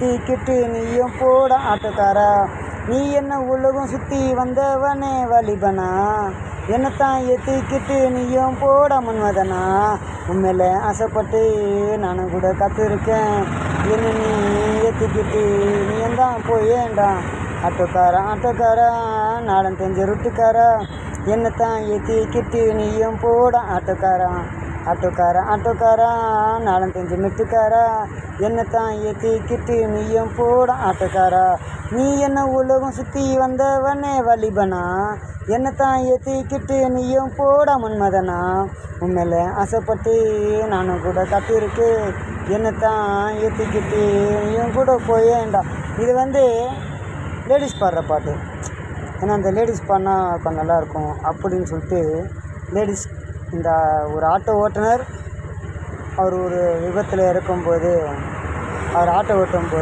ஏற்றிக்கிட்டு நீயும் போட ஆட்டோக்காரா. நீ என்ன உலகம் சுற்றி வந்தவனே வாலிபனா. என்னத்தான் ஏற்றிக்கிட்டு நீயும் போட மன்மதனா. உண்மையில ஆசைப்பட்டு நானும் கூட காத்திருக்கேன். என்ன நீ ஏற்றிக்கிட்டு நீயும் தான் போயேண்டா. ஆட்டோக்காரா ஆட்டோக்காரா நாடம் தெரிஞ்ச ரொட்டுக்காரா. என்னத்தான் ஏற்றிக்கிட்டு நீயும் போட ஆட்டோக்காரா. ஆட்டோக்காரா ஆட்டோக்காரா நாடம் தெரிஞ்ச மெட்டுக்காரா. என்னத்தான் ஏற்றிக்கிட்டு நீயும் போட ஆட்டோக்காரா. நீ என்ன உலகம் சுற்றி வந்தவனே வாலிபனா. என்னத்தான் ஏற்றிக்கிட்டு நீயும் போட மன்மதனா. உண்மையில ஆசைப்பட்டு நானும் கூட காத்திருக்கேன். என்னத்தான் ஏற்றிக்கிட்டு நீயும் கூட போயேண்டா. இது லேடிஸ் பாடுற பாட்டு. ஏன்னா அந்த லேடிஸ் பாடினா கொஞ்சம் நல்லாயிருக்கும் அப்படின்னு சொல்லிட்டு லேடிஸ் இந்த ஒரு ஆட்டோ ஓட்டுநர் அவர் ஒரு விபத்தில் இருக்கும்போது அவர் ஆட்டோ ஓட்டும்போது